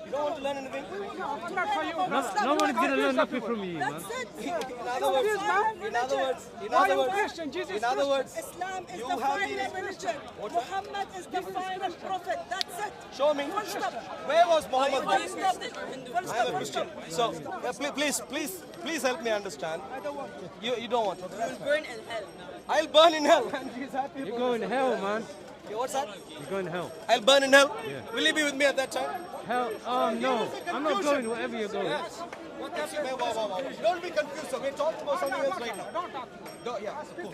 You don't want to learn anything? No one is going to learn nothing from you, man. In other words, Islam is the final religion. Muhammad is the final prophet. That's it. Show me. Full stop. Where was Muhammad Full born? stop. Full I am a stop. Christian. So, please help me understand. I don't want to. You don't want to. You will burn in hell. I'll burn in hell. And she's happy. You're going to hell, man. What's that? You're going to hell. I'll burn in hell? Yeah. Will you be with me at that time? Hell? Oh, no. I'm not going wherever you're going. Yes. Wow. Don't be confused. So we're talking about something else right now. Don't, yeah, so cool.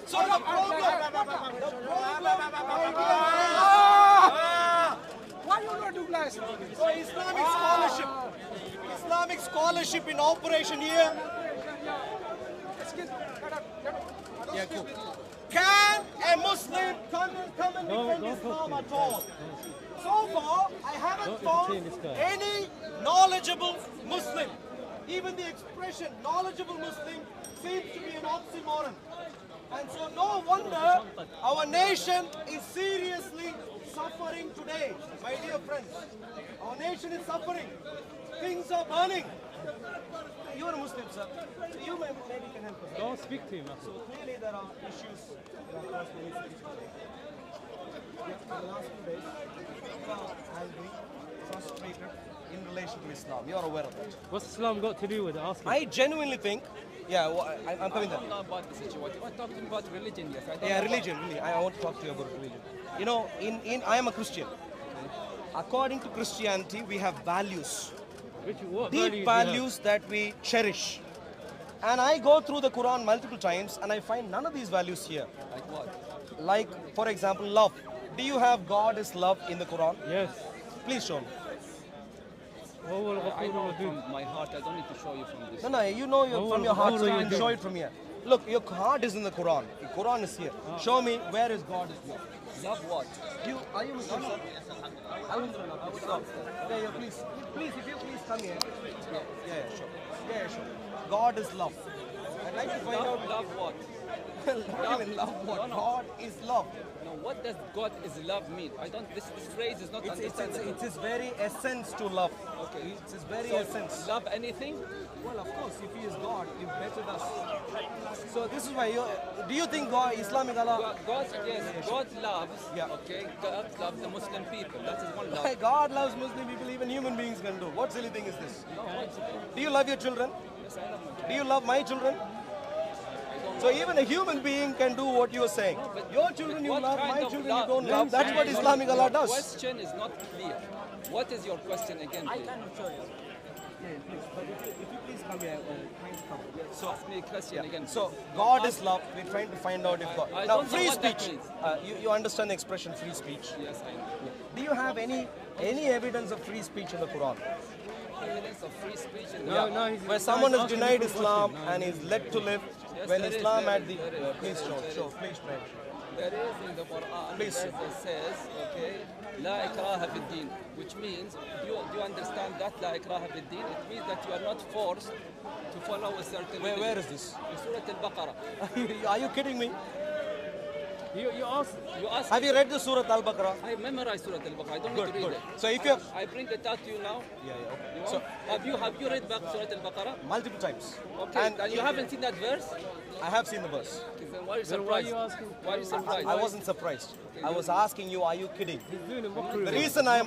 So the problem. Why you not do nice? So Islamic scholarship in operation here. Yeah, cool. Can a Muslim come and defend Islam at all? So far, I haven't found any knowledgeable Muslim. Even the expression knowledgeable Muslim seems to be an oxymoron. And so no wonder our nation is seriously suffering today, my dear friends. Our nation is suffering. Things are burning. You are a Muslim, sir. So you maybe can help us. Go speak to him. So clearly there are issues. There are issues. The last 2 days, people are angry, frustrated in relation to Islam. You are aware of that. What's Islam got to do with it? Ask him. I genuinely think, I'm coming there. I don't know about the situation. We're talking about religion, yes. I don't Yeah, know religion, really. I want to talk to you about religion. You know, I am a Christian. According to Christianity, we have values. What Deep values that we cherish. And I go through the Quran multiple times and I find none of these values here. Like what? Like, for example, love. Do you have God is love in the Quran? Yes. Please show me. I know from my heart. I don't need to show you from this. No, you know from your heart, so you can show it from here. Look, your heart is in the Quran. The Quran is here. Show me where is God is love. Love what? Are you Muslim, sir? I would stop. Yeah, please, if you please come here. Yeah, sure. Yeah, sure. God is love. I'd like to find out. Love what? Not even love what? No. God is love. No, what does God is love mean? I don't. This phrase is not understandable. It's his very essence to love. Okay. It's his very So, essence. love anything? Well, of course, if he is God, he bettered us. So this is why do you think God, Islamic Allah? God, yes, God loves. Yeah. Okay. God loves the Muslim people. That is one love. God loves Muslim people, even human beings can do. What silly thing is this? Do you love your children? Yes, I love my children. Do you love my children? So even a human being can do what you are saying. Your children you What love, kind my of children you love? don't love. That's what Islamic Allah Your does. question is not clear. What is your question again, please? cannot show you. Yeah, please. But if you please come here, kindly come. So ask me a question again. So God is love. We're trying to find out if God. I Now don't know free what that speech. means. You understand the expression free speech? Yes, I know. Do you have any evidence of free speech in the Quran? Evidence of free speech in No, the no. Where someone is asking denied a question. Islam No, and is led to live Yes, when there is, Islam there had is, the there is, please there show is. please pray. There is in the Quran Please. a verse that says, okay, La ikraha fid din, which means, do you understand that La ikraha fid din? It means that you are not forced to follow a certain Where religion. is this? In Surah Al-Baqarah. Are you kidding me? You asked. You ask, Have you read the Surah Al-Baqarah? I memorized Surah Al-Baqarah. I don't Good, need to read good. it. So if you have I bring it out to you now. yeah, okay. You So want? Have you read back Surah Al-Baqarah? multiple times. Okay, and you haven't seen that verse? I have seen the verse. Okay, then why are you Then why are surprised? you asking? Why are you surprised? I wasn't surprised. I was asking you, are you kidding? He's doing a mockery. The reason I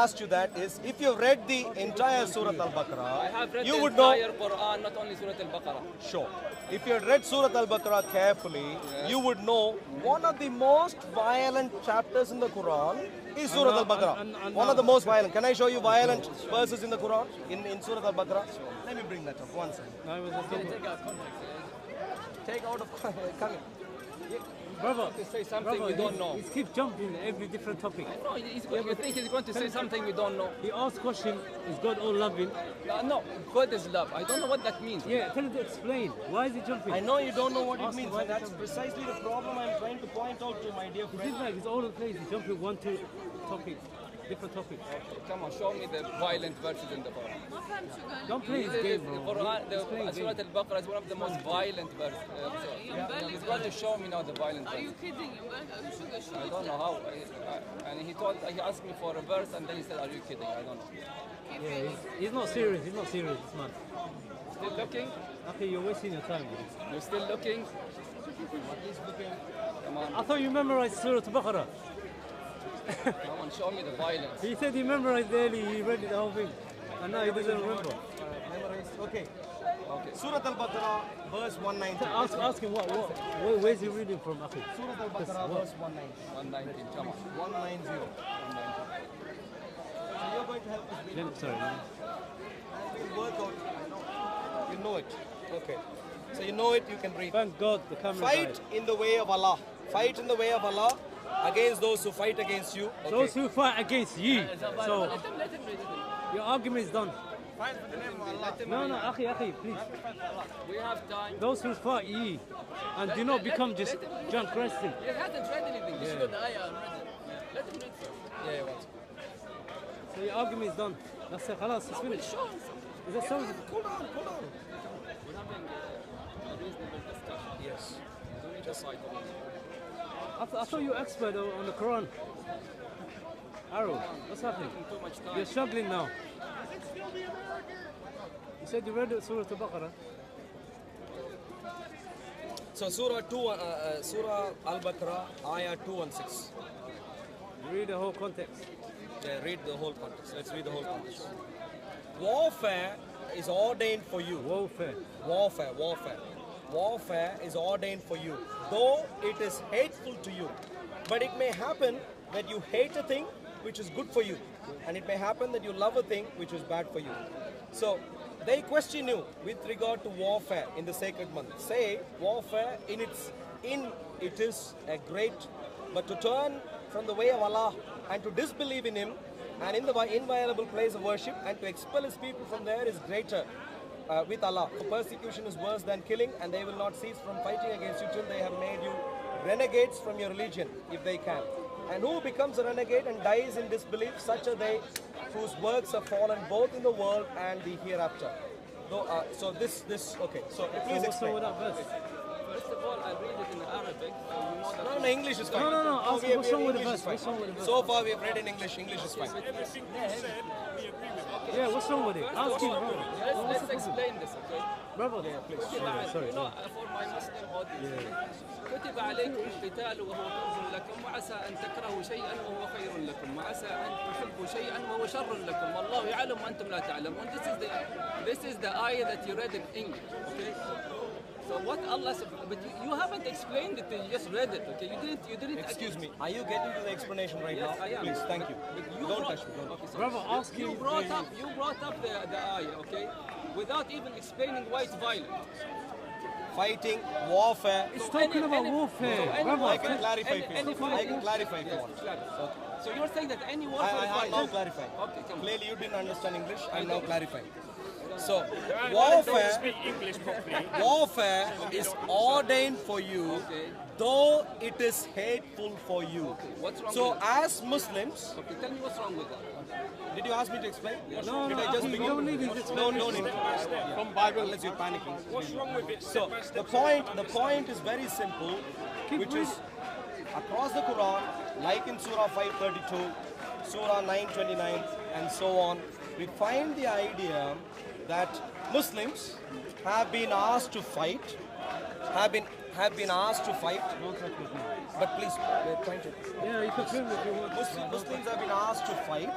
asked you that is if you've read the entire Surah I Al-Baqarah, have read you the would know. entire Quran, not only Surah Al-Baqarah. Sure. If you had read Surah Al-Baqarah carefully, you would know one of the most violent chapters in the Quran is Surah Al-Baqarah. One of the most violent. Can I show you violent verses in the Quran? In Surah Al-Baqarah? Let me bring that up. One second. No, it was a double. Take out of come here. Brother, To say something brother, we don't know. He keeps jumping in every different topic. No, you think he's going to say something we don't know? He asks question, is God all loving? No, God is love. I don't know what that means. Yeah, tell him to explain. Why is he jumping? I know you don't know what it Ask means, why and that's they come. precisely the problem I'm trying to point out to my dear It friend. is like he's all over the place. He's jumping one, two topic. different topic. Come on, show me the violent verses in the Quran. Don't play this game, bro. Surah Al-Baqarah is one of the most violent verses. He's going to show me now the violent verse. Are you kidding? I don't know how. And he asked me for a verse and then he said, are you kidding? I don't know. Yeah, he's not serious. He's not serious, this man. Still looking? Okay, you're wasting your time, bro. You're still looking? Come on. I thought you memorized Surah Al-Baqarah. Come on, show me the violence. He said he memorized early, he read the whole thing. And now he doesn't remember. Okay. Surah Al-Baqarah, verse 119. Ask him where's he reading from, Akhi? Surah Al-Baqarah, verse 119. 119, come on. 190. So you're going to help us read. Sorry. And we'll work out. You know it. Okay. So you know it, you can read. Thank God the camera Fight died. in the way of Allah. Fight in the way of Allah against those who fight against you. Okay. Those who fight against ye. So, Let him read it. your argument is done. No, Akhi, please. We have time. Those who fight ye and do not become just transgressing. He hasn't read anything. This is the ayah already. Let him read first. Yeah, once. So your argument is done. That's it, khalas, it's finished. Show him. Is that so? Cool down. We're having a reasonable discussion. Yes. Don't need to fight over it. I thought you were expert on the Quran. Arul, what's happening? Too much time. You're struggling now. You said you read Surah Al-Baqarah. So Surah Al-Baqarah, Ayah 216. You read the whole context. Yeah, read the whole context. Let's read the whole context. Warfare is ordained for you. Warfare. Warfare is ordained for you, though it is hateful to you. But it may happen that you hate a thing which is good for you, and it may happen that you love a thing which is bad for you. So they question you with regard to warfare in the sacred month. Say warfare it is a great, but to turn from the way of Allah and to disbelieve in Him and in the inviolable place of worship and to expel His people from there is greater with Allah. For persecution is worse than killing, and they will not cease from fighting against you till they have made you renegades from your religion, if they can. And who becomes a renegade and dies in disbelief, such are they whose works have fallen both in the world and the hereafter. So this, okay. So please explain. What's that verse? First of all, I'll read it in Arabic, so you know that. No, English is fine. No. Ask we have- what's wrong with the English is verse? What's fine. wrong with the verse? So far we have read in English. English is fine. Yeah, what's wrong with it? Ask him, bro. Let's explain this, okay? Brother, please. Sorry. You know, for my Muslim audience, كتب عليكم القتال وهو كرح لكم وعسى أن تكرهوا شيئا وهو خير لكم وعسى أن تحبوا شيئا وهو شر لكم والله يعلم وأنتم لا تعلمون. This is the ayah that you read in English, okay? So what Allah said, but you haven't explained it, you just read it, okay? You didn't. Excuse me. Are you getting to the explanation right Yes, now? I am. Please, thank you. You Don't brought- touch me. Don't. Okay, so Brother, ask him. you brought up the ayah, okay? Without even explaining why it's violent. Fighting, warfare. It's talking about warfare. Brother, I can clarify if you want. I any- can clarify if you want. So you're saying that any warfare is I now violent? clarify. Okay, come on. Clearly you didn't understand English. I'm now clarifying. So Don't warfare speak English properly. is ordained for you, Okay. though it is hateful for you. What's wrong So with that? as Muslims, Okay, tell me what's wrong with that. did you ask me to explain? No, Did I just you begin? don't need his explanation. No need. From Bible, unless you're panicking. What's wrong with it? So the point is very simple, which is across the Quran, like in Surah 532, Surah 929, and so on, we find the idea that Muslims have been asked to fight, have been asked to fight. But please, we're trying to. Yeah, you can film if you want. Muslims have been asked to fight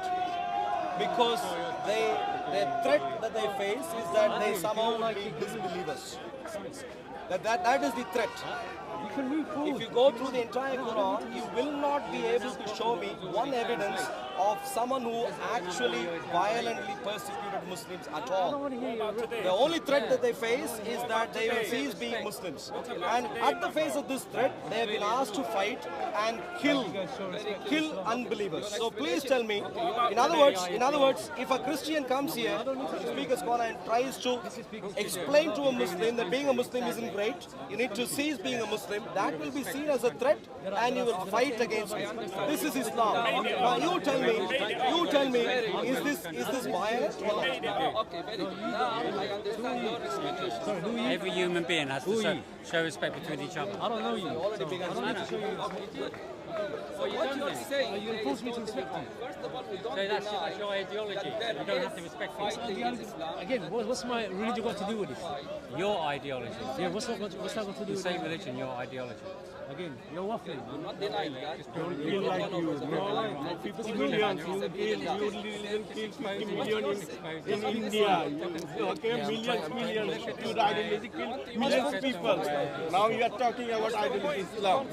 because the threat that they face is that they somehow will be disbelievers. That is the threat. You can move forward. If you go through the entire Quran, you will not be able to show me one evidence of someone who actually violently persecuted Muslims at I don't all. want to hear you. The only threat that they face is that they will cease being Muslims. And at the face of this threat, they have been asked to fight and kill unbelievers. So please tell me, in other words, if a Christian comes here to speak as Quran and tries to explain to a Muslim that being a Muslim isn't great, you need to cease being a Muslim, that will be seen as a threat and you will fight against it. This is Islam. Now you tell me, me, is this biased or not? Okay, very good. Now I understand your explanation. Every human being has to show respect between each other. I don't know you. I don't need to show you. So what you're saying, you force me to respect you. first of all, we don't So that's deny your ideology. that You don't have to respect it. fighting in Islam. Again, what's my religion got to do with this? Your ideology. Yeah, what's that got to do The with same it? religion, your ideology. Again, you're waffling. I'm not denying that. Kill like you. No, 50 million. You will kill 50 million in India. Okay, millions. You ideology kill millions of people. Now you are talking about ideology Islam.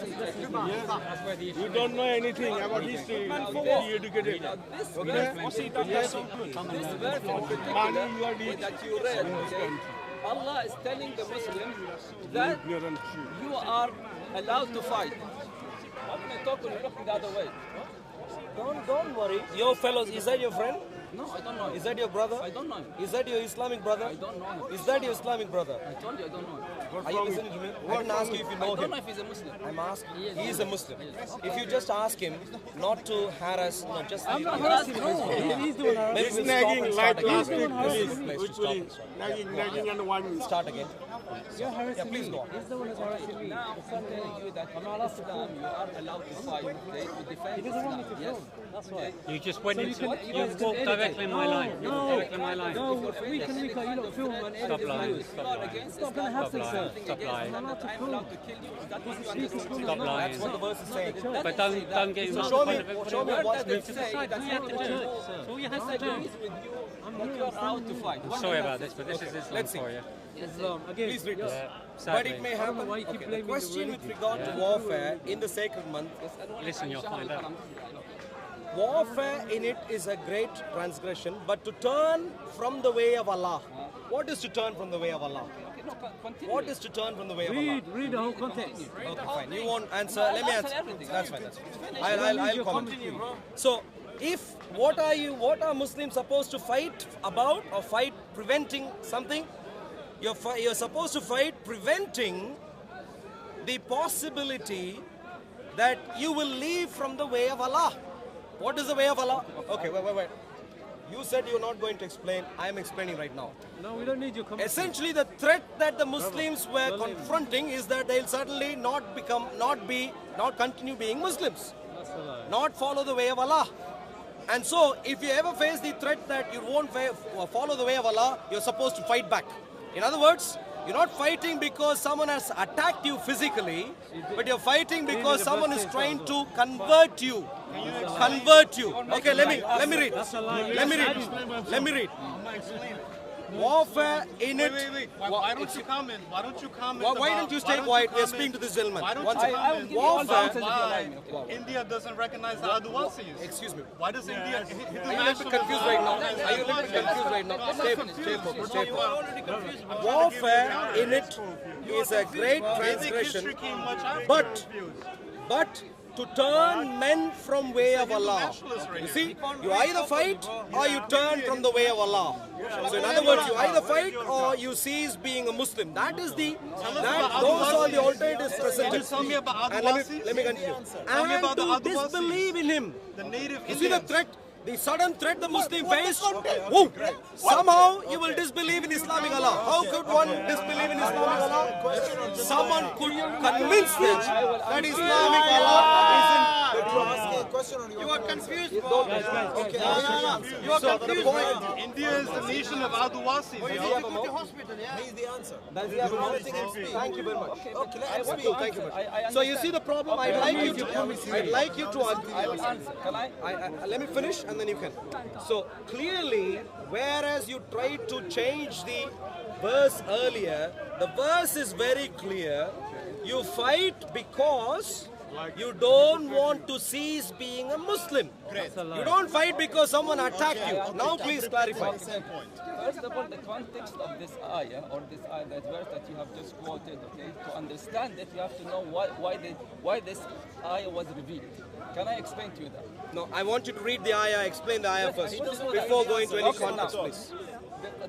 Yes. You don't know anything about history. Be educated. Okay? Yes. This verse in particular Money you are rich. that you read, okay? Allah is telling the Muslims that you are allowed to fight. I'm going to talk when you're looking the other way. Don't worry. Your fellows, is that your friend? No, I don't know. Is that your brother? I don't know him. Is that your Islamic brother? I don't know him. Is that your Islamic brother? I told you I don't know him. Are you listening to me? I didn't ask you if you I know don't him. know if he's a Muslim. I'm asking. He is a Muslim. If you just ask him not to harass, no, just I'm leave not him. harassing him. He's doing our Maybe It's we'll nagging stop like and last start week again. police. Please stop and start. Nagging and one. Start again. You're harassing please me. go on. He's the one who's harassing me. Now I'm telling you that in Islam you are allowed to fight, okay, to defend He doesn't want me Islam. to film. That's why. You just went into, you you guys can walked edit directly in it. my line. You walked directly in my line. No, we can you not film and edit Stop the lying. videos. Stop lying. Against It's not going to happen, Stop sir. lying. Stop lying. I'm allowed to I'm film. allowed to kill you. Is that what you Speak is understand? good Stop enough. lying. That's what the verse is saying. But don't get involved. show me in front of show me everybody. what's That the say Decide that who you have to someone do. who So you have to do. disagrees with you, that you are allowed to fight. Sorry about this, but this is Islam Let's see. for you. Islam. Again, Please read this. Yeah, But sadly. it may I don't know happen. why you keep Okay, the blaming the question with religion. regard to warfare in the sacred month, Listen, you'll find out. warfare in it is a great transgression, but to turn from the way of Allah. What is to turn from the way of Allah? What is to turn from the way of Allah? Read the whole context. Okay, fine. You won't answer. Let me answer. everything. That's fine. That's fine. I'll comment. So, if what are Muslims supposed to fight about or fight preventing something? You're supposed to fight preventing the possibility that you will leave from the way of Allah. What is the way of Allah? Okay, wait. You said you're not going to explain. I am explaining right now. No, we don't need your comment. Essentially, the threat that the Muslims were confronting is that they'll certainly not continue being Muslims, not follow the way of Allah. And so, if you ever face the threat that you won't follow the way of Allah, you're supposed to fight back. In other words, you're not fighting because someone has attacked you physically, but you're fighting because someone is trying to convert you. Okay, let me read. Let me read. Warfare in it. Why don't you comment? Why don't you comment? Why don't you stay quiet? We are speaking to this gentleman. Why don't One you second. comment? Warfare. Why India doesn't recognize the Adivasis? Excuse me. Why does India? Are you a little bit confused right now? Are you a little bit confused right now? Stay focused. Warfare in it is a great transgression, but to turn men from way of Allah. You see, you either fight or you turn from the way of Allah. So in other words, you either fight or you cease being a Muslim. That is those are the alternatives presented. And let me continue. And to disbelieve in him. You see the threat? The sudden threat the Muslim face, somehow you will disbelieve in Islamic Allah. How could one disbelieve in Islamic Allah? Someone could convince them that Islamic Allah isn't. You are confused. You are confused. India is the nation of Adivasis. He's the answer. That's the answer. Thank you very much. Okay, thank you very much. So you see the problem. I'd like you to let me finish and then you can. So clearly, whereas you tried to change the verse earlier, the verse is very clear. You fight because you don't want to cease being a Muslim. You don't fight because someone attacked you. Now please clarify. First of all, the context of this ayah, or this ayah, that verse that you have just quoted, okay, to understand it, you have to know why this ayah was revealed. Can I explain to you that? No, I want you to read the ayah, explain the ayah first, before going to any context, please.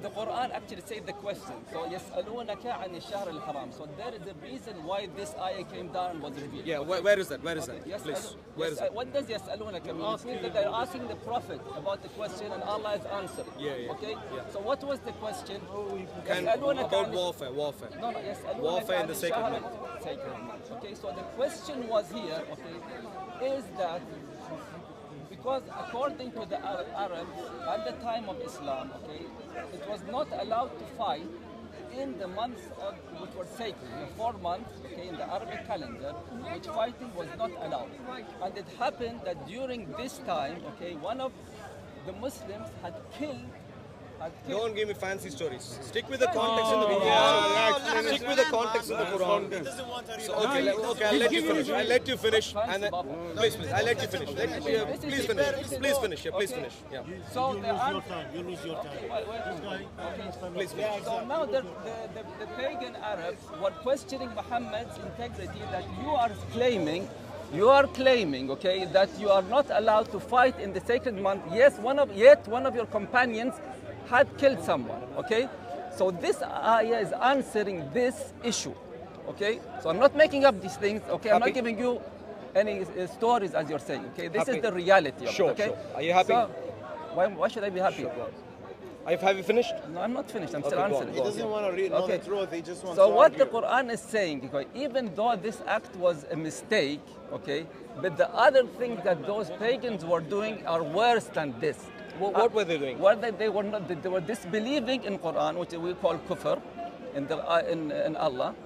The Quran actually said the question. So, يَسْأَلُونَكَ عَنِ الشَّهْرِ الْحَرَامِ. So there is a reason why this ayah came down and was revealed. Yeah, when where is that? Where is that? Yes, Please. Where is it? what does يسألونك mean? It means that they're asking the Prophet about the question and Allah is answering. Yeah. Okay? So what was the question? About warfare. No, يسألونك Warfare in عن the sacred الشهر- month. Sacred month. Okay, so the question was here, okay, is that because according to the Arabs at the time of Islam, okay, it was not allowed to fight in the months which were sacred, the 4 months, okay, in the Arabic calendar, which fighting was not allowed. And it happened that during this time, okay, one of the Muslims had killed. Don't give me fancy stories. Stick with the context in the Quran. Stick with the context in the Quran. So, okay, I'll let you finish. I'll let you finish. And then, please, I'll let you finish. Please finish. Please finish. Yeah, please finish. Yeah. So You lose your time. You lose your time. Please finish. So now the pagan Arabs were questioning Muhammad's integrity that you are claiming, okay, that you are not allowed to fight in the sacred month. Yes, one of your companions had killed someone, okay? So this ayah is answering this issue, okay? So I'm not making up these things, okay? I'm not giving you any stories as you're saying, okay? This is the reality of it, okay? Sure. Are you happy? So, why should I be happy? Have you finished? No, I'm not finished. I'm still answering. He doesn't want to read know the truth. He just wants So to what argue. the Quran is saying, okay, even though this act was a mistake, okay, but the other things that those pagans were doing are worse than this. What were they doing? They were disbelieving in Quran, which we call kufr, in Allah,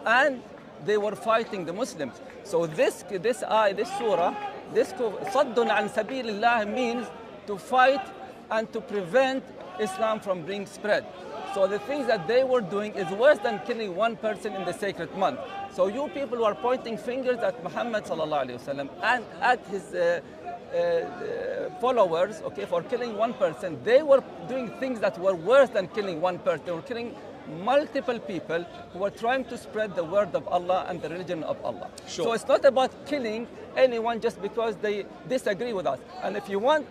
and they were fighting the Muslims. So this surah, this صَدٌّ عَنْ سَبِيلِ اللَّهِ means to fight and to prevent Islam from being spread. So the things that they were doing is worse than killing one person in the sacred month. So you people who are pointing fingers at Muhammad sallallahu alaihi wasallam and at his followers, okay, for killing one person, they were doing things that were worse than killing one person. They were killing multiple people who were trying to spread the word of Allah and the religion of Allah. Sure. So it's not about killing anyone just because they disagree with us. And if you want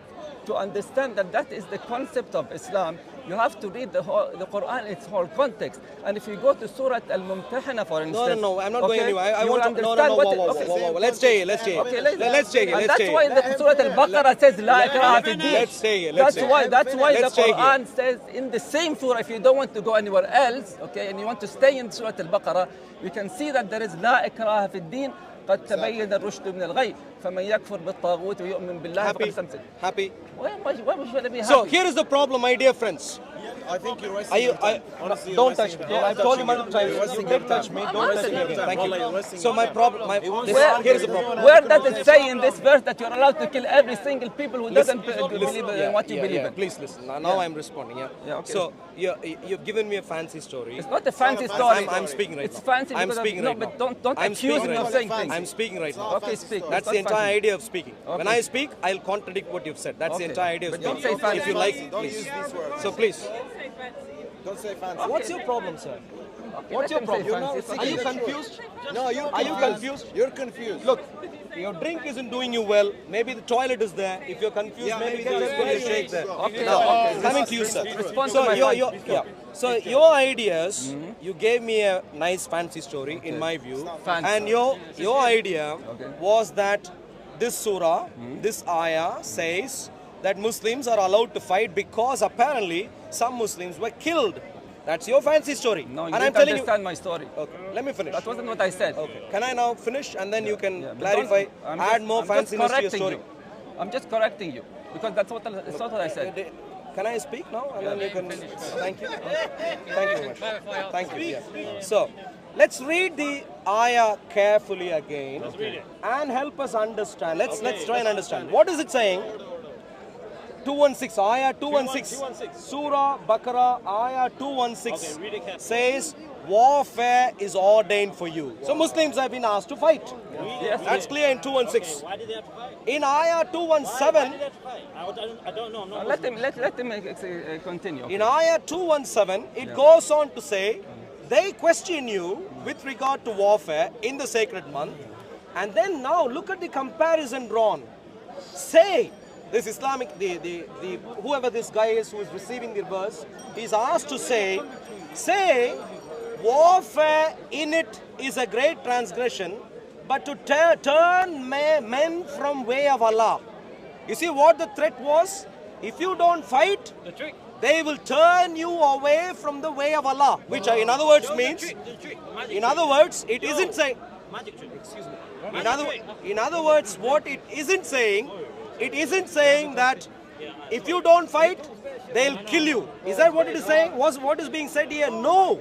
to understand that that is the concept of Islam, you have to read the Quran in its whole context. And if you go to Surah Al-Mumtahana, for instance... No, I'm not going anywhere. I you want will to... No, understand whoa. Let's stay here. Okay, let's that's why the Surah Al-Baqarah says, La ikraha fi din. Let's stay here. That's why the Let's stay Quran says in the same surah, if you don't want to go anywhere else, okay, and you want to stay in Surah Al-Baqarah, you can see that there is La ikraha fi din. قد تبين الرشد من الغي فمن يكفر بالطاغوت ويؤمن بالله فقد استمسك. Happy? Why should I be happy? So here is the problem, my dear friends. I think you're wasting honestly, Don't touch me. I've told you multiple times. Don't touch me. Don't touch me again. Thank you. So my problem, here's the problem. Where does it say in this verse that you're allowed to kill every single people who doesn't believe in what you believe in? Please listen. Now I'm responding. Okay. So you've given me a fancy story. It's not a fancy story. I'm speaking right now. It's fancy. I'm speaking right now. But don't accuse me of saying things. I'm speaking right now. Okay, speak. That's the entire idea of speaking. When I speak, I'll contradict what you've said. That's the entire idea of speaking. Don't say fancy. If you like, don't please. use these words. So please. Don't say fancy. What's your problem, sir? What's your problem? Are you confused? No, Are you confused? You're confused. Look, your drink isn't doing you well. Maybe the toilet is there. If you're confused, maybe there's going to shake there. Now, coming to you, sir. So your ideas, you gave me a nice fancy story in my view, and your idea was that this surah, this ayah says that Muslims are allowed to fight because apparently some Muslims were killed. That's your fancy story. No, you and don't I'm telling understand my story. Okay, let me finish. That wasn't what I said. Okay. Can I now finish and then you can but clarify, add more fanciness to your story? I'm just correcting you because that's not what I said. Can I speak now? And then you can... Thank you. Thank you very much. Thank you. Yeah. So, let's read the ayah carefully again and help us understand. Let's try and understand. What is it saying? 216, ayah 216. Surah Baqarah, ayah 216 says, warfare is ordained for you. So Muslims have been asked to fight. Yes. That's clear in 216. Why did they have to fight? In ayah 217, I don't know. I'm not Let him continue. in ayah 217, it goes on to say, they question you with regard to warfare in the sacred month. And then now look at the comparison drawn. Say, this Islamic, whoever this guy is who is receiving the verse, he's asked to say, warfare in it is a great transgression, but to turn men from way of Allah. You see what the threat was? If you don't fight, they will turn you away from the way of Allah. Which in other words means, in other words, it isn't saying, excuse me. In other words, what it isn't saying that if you don't fight, they'll kill you. Is that what it is saying? What is being said here? No.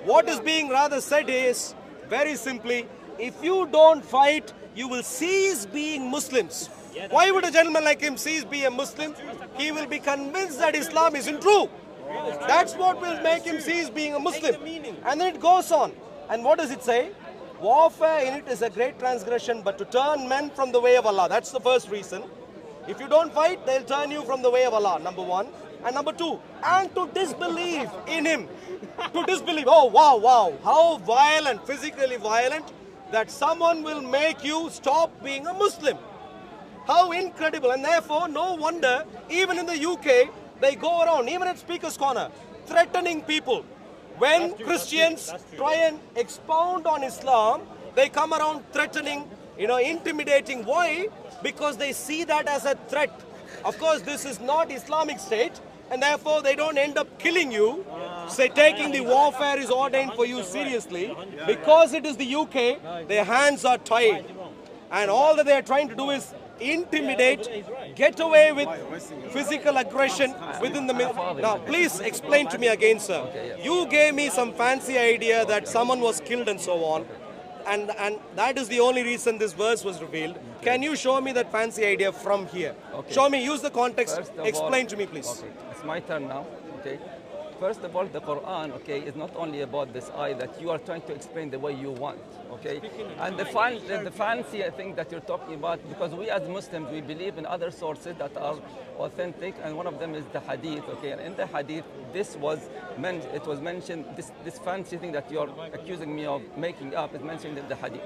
What is being rather said is, very simply, if you don't fight, you will cease being Muslims. Why would a gentleman like him cease being a Muslim? He will be convinced that Islam isn't true. That's what will make him cease being a Muslim. And then it goes on. And what does it say? Warfare in it is a great transgression, but to turn men from the way of Allah. That's the first reason. If you don't fight, they'll turn you from the way of Allah, number one. And number two, and to disbelieve in Him. To disbelieve. Oh, wow. How violent, physically violent, that someone will make you stop being a Muslim. How incredible. And therefore, no wonder, even in the UK, they go around, even at Speaker's Corner, threatening people. When Christians try and expound on Islam, they come around threatening, intimidating. Why? Because they see that as a threat. Of course, this is not Islamic State, and therefore they don't end up killing you. Say, taking the warfare is ordained for you seriously. Because it is the UK, their hands are tied. And all that they are trying to do is intimidate, get away with physical aggression within the... Now, please explain to me again, sir. You gave me some fancy idea that someone was killed and so on. And that is the only reason this verse was revealed. Can you show me that fancy idea from here? Show me, use the context, explain to me, please. It's my turn now, First of all, the Quran, is not only about this ayah that you are trying to explain the way you want, And the fancy thing that you're talking about, because we as Muslims, we believe in other sources that are authentic, and one of them is the Hadith, And in the Hadith, it was mentioned, this fancy thing that you're accusing me of making up is mentioned in the Hadith,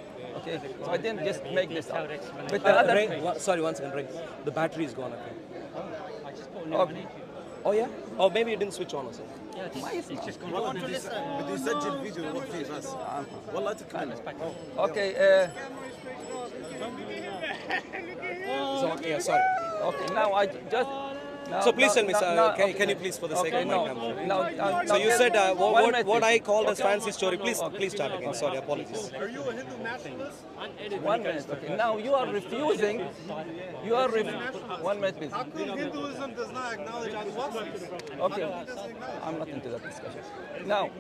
So I didn't just make this up. But the other... Sorry, one second, Ray. The battery is gone, I just put it Oh yeah? Oh, maybe you didn't switch on or something. Yeah, it's just gone. بدي يسجل فيديو يروح فيه بس والله تكلم. Yeah, sorry. Now I just... So please tell me, sir, can you please, for the sake of my camera? So you said what I called as fancy story. Please start again. Sorry, apologies. Are you a Hindu nationalist? 1 minute. Now you are refusing. 1 minute, please. How come Hinduism does not acknowledge Adwasis? I'm not into that discussion. Now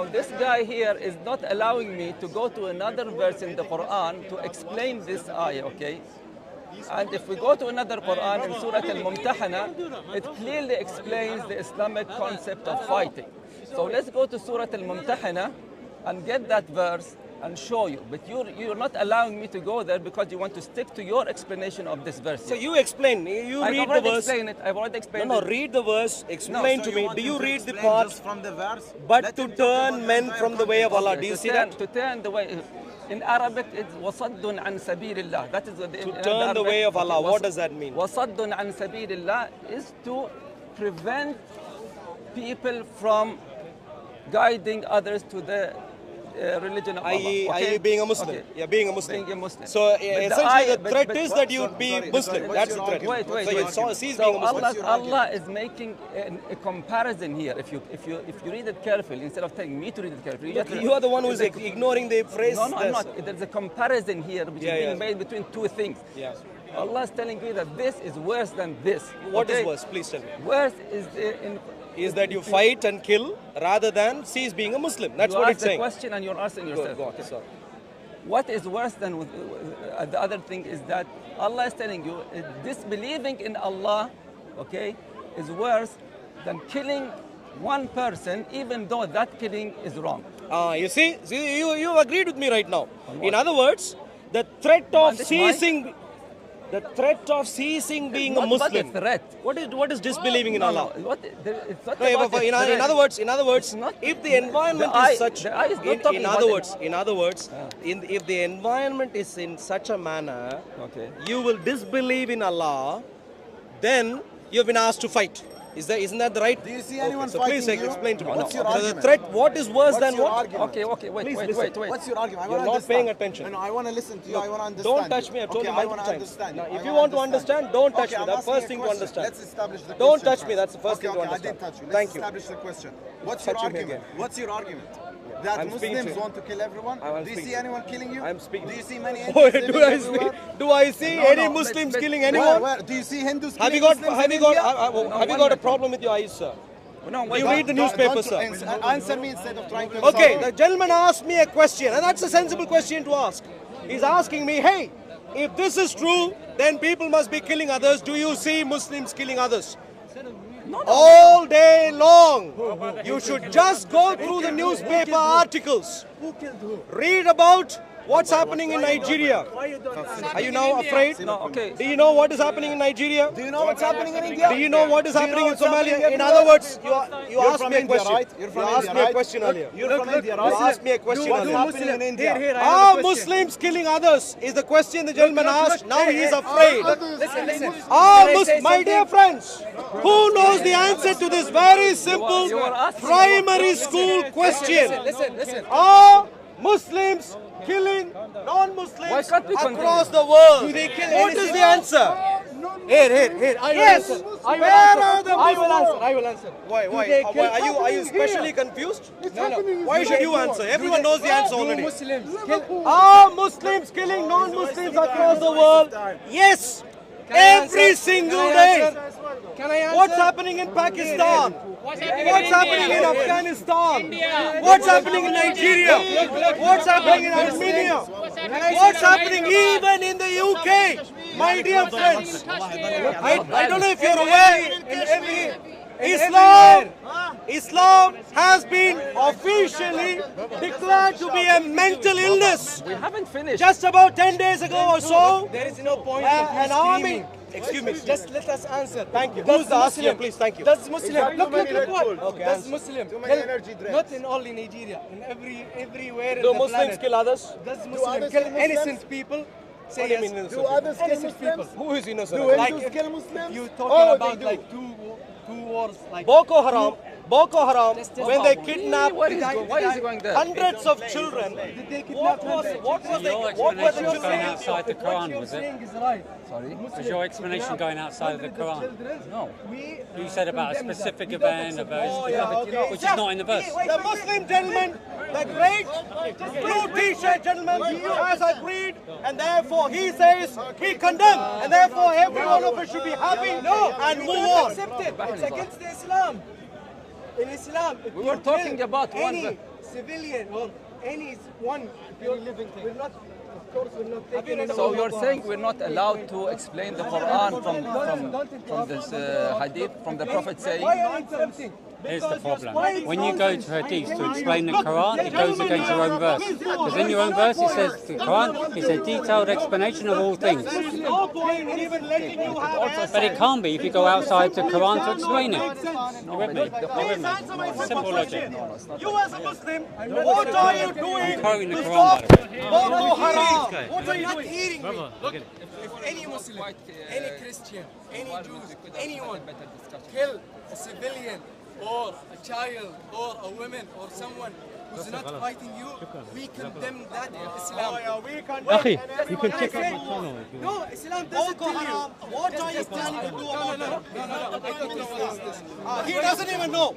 this guy here is not allowing me to go to another verse in the Quran to explain this ayah, And if we go to another Quran in Surah Al-Mumtahana, it clearly explains the Islamic concept of fighting. So let's go to Surah Al-Mumtahana and get that verse and show you. But you're not allowing me to go there because you want to stick to your explanation of this verse. So you explain. You read the verse. I've already explained it. No, read the verse. Explain to me. Do you read the part? From the verse? But to turn men from the way of Allah. Do you see that? To turn the way... In Arabic, it's وَصَدٌّ عَنْ سَبِيلِ اللَّهِ. That is to turn the way of Allah. What does that mean? وَصَدٌّ عَنْ سَبِيلِ اللَّهِ is to prevent people from guiding others to the religion of Allah. Are you being a Muslim? Yeah, being a Muslim. Being a Muslim. So essentially the threat is that you would be Muslim. That's the threat. Wait. So you cease being a Muslim. Allah is making a comparison here. If you read it carefully, instead of telling me to read it carefully, you are the one who is ignoring the phrase. No, I'm not. There's a comparison here which is being made between two things. Yeah. Allah is telling you that this is worse than this. What is worse? Please tell me. Worse is that you fight and kill rather than cease being a Muslim. That's what it's saying. You asked the question and you're answering yourself. Go on, sorry. What is worse than the other thing is that Allah is telling you disbelieving in Allah, is worse than killing one person, even though that killing is wrong. You see, you agreed with me right now. In other words, the threat of ceasing... The threat of ceasing being a Muslim. What is disbelieving in Allah? In other words, if the environment is such, in other words, if the environment is in such a manner, you will disbelieve in Allah, then you have been asked to fight. Isn't that the right? Do you see anyone so fighting please you? explain to me. What's your So argument? the threat, what is worse What's than your what? argument? Okay, wait. What's your argument? I You're wanna not paying understand. attention. No, I want to listen to you. Look, I want to understand. don't touch me. I've told you I multiple want to times. understand. Now, I if you wanna want to understand, don't touch me. I'm That's the asking first a thing to question. understand. Let's establish the Don't question touch me. first. That's the first thing to I understand. didn't touch you. Thank Let's you. establish the question. What's Touch your you argument? again. What's your argument? That I'm speaking to Muslims you. want to kill everyone? I'm Do you speaking see to you. anyone killing you? I'm speaking. Do you see many Oh, Hindus living everywhere? do I see any Muslims killing anyone? Where? Do you see Hindus Have killing you got Muslims have in you got India? have you got a problem with your eyes, sir? No, Do you read the newspaper, sir? Answer me instead of trying to insult Okay, me. the gentleman asked me a question, and that's a sensible question to ask. He's asking me, hey, if this is true, then people must be killing others. Do you see Muslims killing others? All day long. You should just go through the newspaper articles. Read about what's happening in Nigeria. Are you now afraid? No, okay. Do you know what is happening in Nigeria? Do you know what's happening in India? Do you know what is Do you happening know in what's happening Somalia? In everywhere? other words, you You're asked from me a India, question. right? You're from You asked India, me a right? question earlier. You're from India, You right? asked me a question What's earlier. happening in India? Are Muslims killing others? Is the question the gentleman asked. Now he is afraid. Listen. My dear friends, who knows the answer to this very simple primary school question? Listen. Are Muslims killing non-Muslims can't we across the world? Do they kill What is the answer? Here. I will Yes. answer. Where are the I will answer. Why? they kill- Are you specially confused? No. Why should you answer? Everyone knows the answer already. Muslims kill. Are Muslims killing non-Muslims across the world? Yes. Every single day. Can I answer? What's happening in Pakistan? What's happening in Afghanistan? What's happening in Nigeria? What's happening in Armenia? What's happening even in the UK? My dear friends, I don't know if you're aware, Islam has been officially declared to be a mental illness. We haven't finished. Just about 10 days ago or so, There is no point an army. screaming. Excuse me. Just let us answer. Thank you. Does Who's the asker? Please, thank you. Does Muslim look what? Okay, Does answer. Muslim many kill, energy drinks. not in only Nigeria, in everywhere in Do the Muslims planet. kill others? Does Muslim others kill kill Muslims? innocent people? Say What do you yes. mean innocent Do others kill Innocent people. Muslims? Who is innocent? Do Like Hindus if kill Muslims? You Oh, talking they about do. like two wars, like Boko Haram, when they kidnapped Why is he going there? hundreds of children, what was Your explanation going outside the Quran, was it? saying is right. Sorry? Was your explanation going outside of the Quran? No. You said about a specific event, a verse, which is not in the verse. the Muslim gentleman, the great blue t-shirt gentleman, has agreed, and therefore he says we condemn, and therefore every one of us should be happy and move on. Accept it. It's against the Islam. In Islam, if We you were talking kill about one any that- civilian or any one pure living thing, will not, of course, will not take any. So you're saying we're not allowed to explain the Quran from this hadith, from the Prophet saying? Why are you interrupting? Here's the problem. When you go to Hadith to explain the Quran, it goes against your own verse. Because in your own verse it says the Quran is a detailed explanation of all things. There's no point in even letting you have But it can't be if you go outside the Quran to explain it. No, You with me? but You with me? Answer my simple Simple logic. question. You as a Muslim, what are you doing quoting the to Quran, stop by the way. Boko Haram? What are you Not doing? hearing me. Look, if any Muslim, any Christian, any Jew, anyone kill a civilian or a child or a woman or someone who's not fighting you, we condemn that in Islam. Akhi, you can check out my channel. No, Islam doesn't Boko tell you. Haram, what are you planning to do about that? No. He doesn't even know.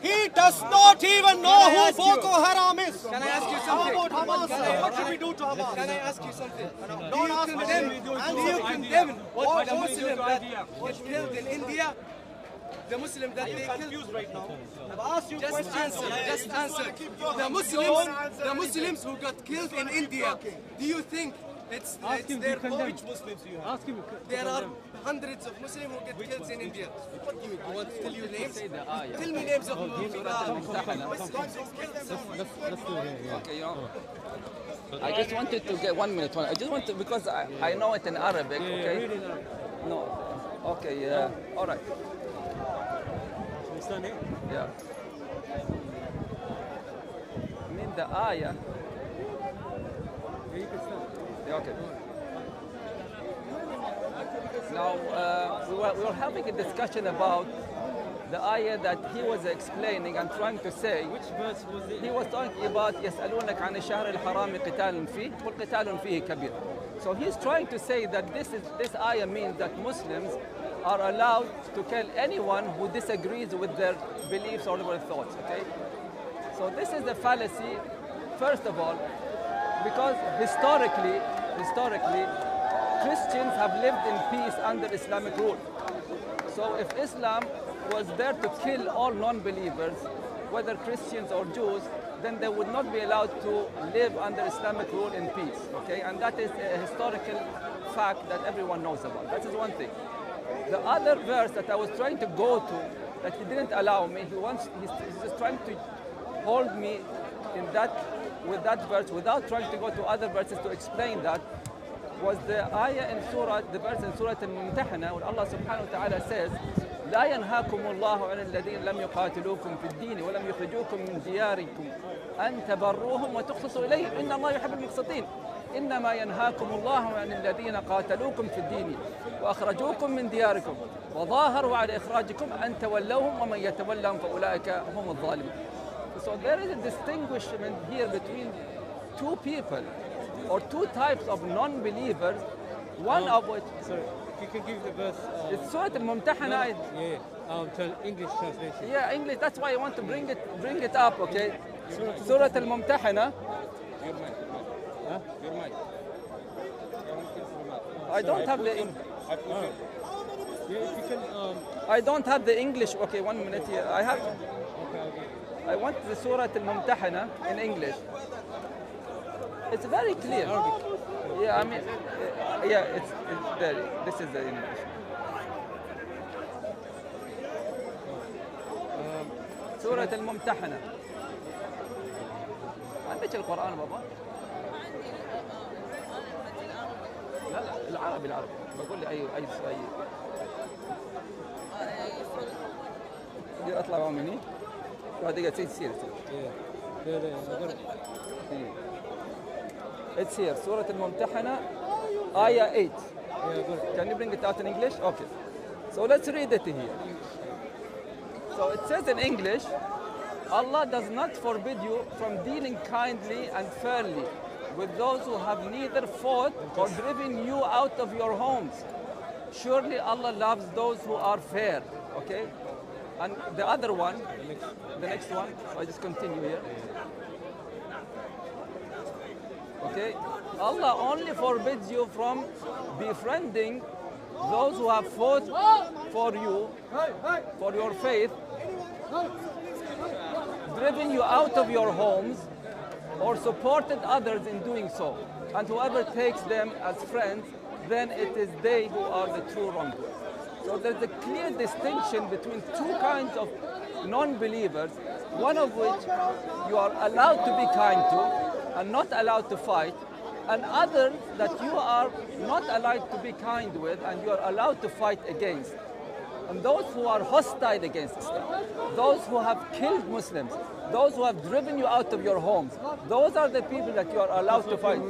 He does not even know who Boko Haram is. Can I ask you How something? about Hamas? What should we do to Hamas? Can I ask you something? Don't ask me. Do you condemn what the Muslim that was killed in India? The Muslim that they killed. Confused right now. I've asked you Just questions. answer. Just answer. The Muslims who got killed in India. Do you think it's their fault? Which Muslims do you have? Ask him. There are hundreds of Muslims who get killed in India. What do you want to tell you names? Tell me names of Muslims. Let's do it here. Okay, you know. I just wanted to get 1 minute. I just want to, because I know it in Arabic, okay? No. Okay, yeah. All right. Yeah. I mean the ayah. Yeah, okay. Now, we were having a discussion about the ayah that he was explaining and trying to say. Which verse was it? He was talking about يسألونك عن الشهر الحرام قتال فيه قل قتال فيه كبير. So he's trying to say that this ayah means that Muslims are allowed to kill anyone who disagrees with their beliefs or their thoughts. Okay. So this is a fallacy, first of all, because historically, Christians have lived in peace under Islamic rule. So if Islam was there to kill all non-believers, whether Christians or Jews, then they would not be allowed to live under Islamic rule in peace. Okay, and that is a historical fact that everyone knows about. That is one thing. The other verse that I was trying to go to, that he didn't allow me, he's just trying to hold me with that verse without trying to go to other verses to explain that, was the ayah in Surah, the verse in Surah Al-Mumtahana, where Allah subhanahu wa ta'ala says, لا ينهاكم الله عن الذين لم يقاتلوكم في الدين ولم يخرجوكم من دياركم أن تبروهم وتقسطوا إليهم إن الله يحب المقسطين إنما ينهاكم الله عن الذين قاتلوكم في الدين وأخرجوكم من دياركم وظاهروا على إخراجكم أن تولوهم ومن يتولهم فأولئك هم الظالمون. So there is a distinguishment here between two people or two types of non-believers, one of which... Sorry, if you can give the verse... it's Surah Al-Mumtahana. English translation. Yeah, English, that's why I want to bring it up, okay? Surah Al-Mumtahana. Huh? I don't have the... if you can... I don't have the English. Okay, 1 minute here. I have... I want the Surah Al-Mumtahana in English. It's very clear. Yeah, I mean, yeah, it's there. This is the English. Surah Al-Mumtahana. عندك القرآن بابا؟ لا العربي بقول لي أي دي أطلع معه مني؟ هذه تصير. It's here, Surah Al-Mumtahana, Ayah 8. Can you bring it out in English? Okay. So let's read it here. So it says in English, Allah does not forbid you from dealing kindly and fairly with those who have neither fought or driven you out of your homes. Surely Allah loves those who are fair. Okay? And the other one, the next one, so I just continue here. Okay? Allah only forbids you from befriending those who have fought for you, for your faith, driven you out of your homes, or supported others in doing so. And whoever takes them as friends, then it is they who are the true wrongdoers. So there's a clear distinction between two kinds of non-believers, one of which you are allowed to be kind to and not allowed to fight, and others that you are not allowed to be kind with and you are allowed to fight against. And those who are hostile against Islam, those who have killed Muslims, those who have driven you out of your homes, those are the people that you are allowed to fight.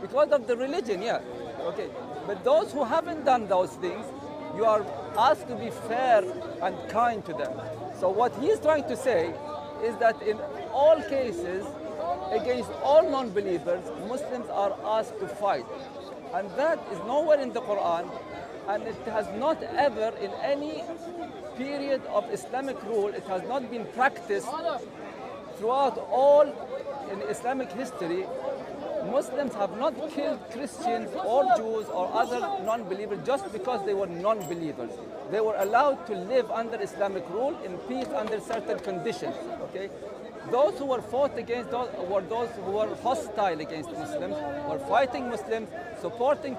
Because of the religion, yeah. Okay. But those who haven't done those things, you are asked to be fair and kind to them. So what he is trying to say is that in all cases, against all non-believers, Muslims are asked to fight. And that is nowhere in the Quran, and it has not ever in any period of Islamic rule, it has not been practiced throughout all in Islamic history. Muslims have not killed Christians or Jews or other non-believers just because they were non-believers. They were allowed to live under Islamic rule in peace under certain conditions. Okay? Those who were fought against were those who were hostile against Muslims, were fighting Muslims, supporting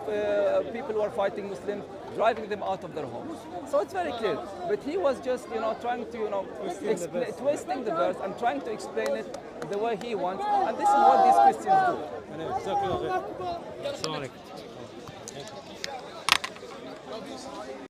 people who are fighting Muslims, driving them out of their homes. So it's very clear. But he was just, trying to, twisting the verse and trying to explain it the way he wants. And this is what these Christians do. Sorry.